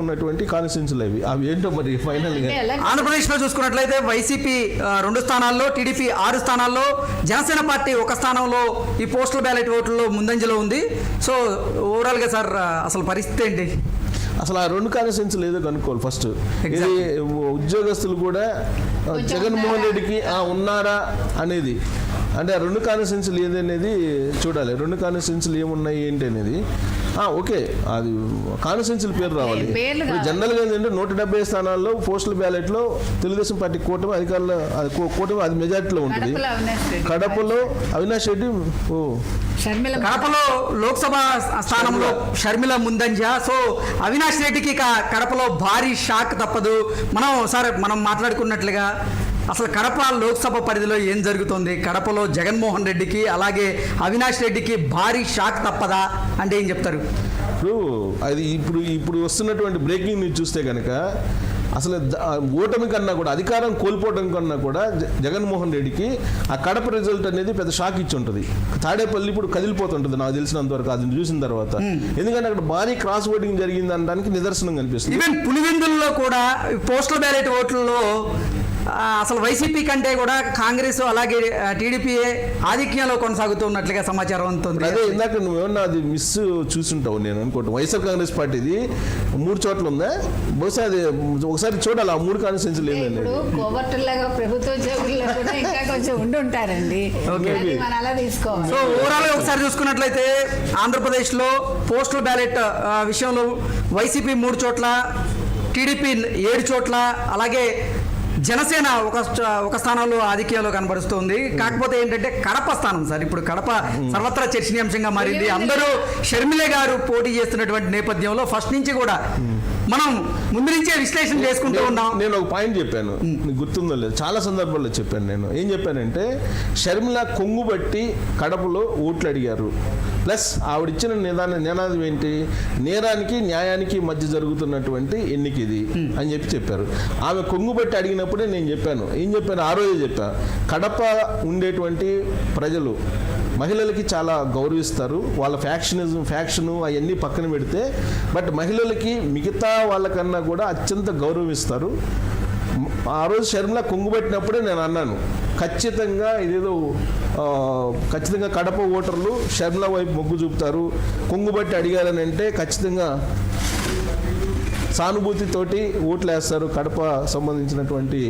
ఉన్నటువంటి కాన్స్టిట్యూన్సీలు అవి ఏంటో మరి ఫైనల్ గా ఆంధ్రప్రదేశ్ లో చూసుకున్నట్లయితే వైసీపీ 2 స్థానాల్లో, టీడీపీ 6 స్థానాల్లో, జనసేన పార్టీ 1 స్థానంలో ఈ పోస్టల్ బ్యాలెట్ ఓట్లలో ముందంజలో ఉంది. సో ఓవరాల్ గా సార్ అసలు పరిస్థితి ఏంటి? అసలు ఆ 2 కాన్స్టిట్యూన్సీలు ఏదో కనుక్కోవాలి ఫస్ట్. ఇది ఉద్యోగస్తులు కూడా జగన్మోహన్ రెడ్డికి ఉన్నారా అనేది, అంటే ఆ 2 కాన్స్టిట్యూన్సీలు ఏదనేది చూడాలి. 2 కాన్స్టిట్యూన్సీలు ఏమున్నాయి ఏంటి అనేది. ఓకే, అది కాన్స్టిట్యూన్సీల పేరు రావాలి. జనరల్గా ఏంటంటే 170 స్థానాల్లో పోస్టల్ బ్యాలెట్లో తెలుగుదేశం పార్టీ కూటమి అధికారులు, కూటమి అది మెజార్టీలో ఉంటుంది. కడపలో అవినాష్ రెడ్డి, కడపలో లోక్సభ స్థానంలో షర్మిల ముందంజ. సో అవినాష్ రెడ్డికి కడపలో భారీ షాక్ తప్పదు. మనం మాట్లాడుకున్నట్లుగా అసలు కడప లోక్సభ పరిధిలో ఏం జరుగుతుంది? కడపలో జగన్మోహన్ రెడ్డికి అలాగే అవినాష్ రెడ్డికి భారీ షాక్ తప్పదా అంటే ఏం చెప్తారు? అది ఇప్పుడు వస్తున్నటువంటి బ్రేకింగ్ న్యూస్ చూస్తే కనుక అసలు ఓటమి కన్నా కూడా, అధికారం కోల్పోవడం కన్నా కూడా జగన్మోహన్ రెడ్డికి ఆ కడప రిజల్ట్ అనేది పెద్ద షాక్ ఇచ్చి ఉంటుంది. తాడేపల్లి ఇప్పుడు కదిలిపోతుంటుంది నాకు తెలిసినంత వరకు అది చూసిన తర్వాత. ఎందుకంటే అక్కడ భారీ క్రాస్ ఓటింగ్ జరిగింది అనడానికి నిదర్శనం కనిపిస్తుంది. ఈవెన్ పులివెందుల్లో కూడా పోస్టల్ బ్యాలెట్ ఓట్లలో అసలు వైసీపీ కంటే కూడా కాంగ్రెస్ అలాగే టీడీపీ ఆధిక్యంలో కొనసాగుతున్నట్లుగా సమాచారం ఉంటుంది. అదే ఇందాక నువ్వేమన్నా అది మిస్ చూసుంటావు నేను అనుకుంటాను. వైఎస్ఆర్ కాంగ్రెస్ పార్టీది 3 చోట్ల ఉందా, బహుశా అది ఒకసారి చూడాలి. ఆ 3 కాన్స్టిట్యూన్సీలు ఏంటండి. ప్రభుత్వ ఉద్యోగుల్లో కూడా ఇంకా కొంచెం ఉండి ఉంటారండి. సో ఓవరాల్ ఒకసారి చూసుకున్నట్లయితే ఆంధ్రప్రదేశ్ లో పోస్టల్ బ్యాలెట్ విషయంలో వైసీపీ 3 చోట్ల, టీడీపీ 7 చోట్ల, అలాగే జనసేన ఒక స్థానంలో ఆధిక్యంలో కనబడుస్తుంది. కాకపోతే ఏంటంటే కడప స్థానం సార్, ఇప్పుడు కడప సర్వత్రా చర్చనీయాంశంగా మారింది. అందరూ షర్మిల గారు పోటీ చేస్తున్నటువంటి నేపథ్యంలో ఫస్ట్ నుంచి కూడా మనం ముందు నుంచే విశ్లేషణ చేసుకుంటూ ఉన్నాం. నేను ఒక పాయింట్ చెప్పాను, గుర్తుందో లేదు, చాలా సందర్భాల్లో చెప్పాను. నేను ఏం చెప్పానంటే, షర్మిల కొంగు బట్టి కడపలో ఓట్లు అడిగారు. ప్లస్ ఆవిడిచ్చిన నినాదం ఏంటి, నేరానికి న్యాయానికి మధ్య జరుగుతున్నటువంటి ఎన్నిక ఇది అని చెప్పారు. ఆమె కొంగు బట్టి అడిగినప్పుడే నేను చెప్పాను. ఏం చెప్పాను ఆ రోజే చెప్పాను, కడప ఉండేటువంటి ప్రజలు మహిళలకి చాలా గౌరవిస్తారు. వాళ్ళ ఫ్యాక్షను అవన్నీ పక్కన పెడితే, బట్ మహిళలకి మిగతా వాళ్ళకన్నా కూడా అత్యంత గౌరవిస్తారు. ఆ రోజు షర్మిల కొంగుబెట్టినప్పుడే నేను అన్నాను, ఖచ్చితంగా కడప ఓటర్లు షర్మిల వైపు మొగ్గు చూపుతారు. కొంగుబట్టి అడిగారని అంటే ఖచ్చితంగా సానుభూతితోటి ఓట్లు వేస్తారు కడప సంబంధించినటువంటి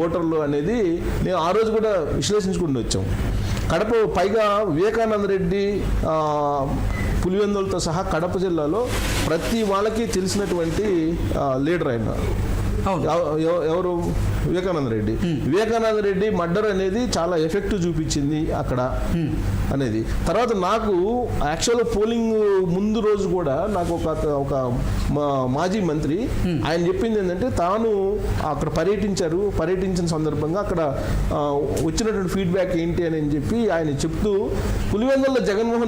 ఓటర్లు అనేది నేను ఆ రోజు కూడా విశ్లేషించుకుంటూ వచ్చాం. కడప పైగా వివేకానంద రెడ్డి పులివెందులతో సహా కడప జిల్లాలో ప్రతి వాళ్ళకి తెలిసినటువంటి లీడర్ ఆయన. ఎవరు? వివేకానంద రెడ్డి మర్డర్ అనేది చాలా ఎఫెక్ట్ చూపించింది అక్కడ అనేది. తర్వాత నాకు యాక్చువల్గా పోలింగ్ ముందు రోజు కూడా నాకు ఒక మాజీ మంత్రి ఆయన చెప్పింది ఏంటంటే, తాను అక్కడ పర్యటించిన సందర్భంగా అక్కడ వచ్చినటువంటి ఫీడ్బ్యాక్ ఏంటి అని చెప్పి ఆయన చెప్తూ, పులివెందుల జగన్మోహన్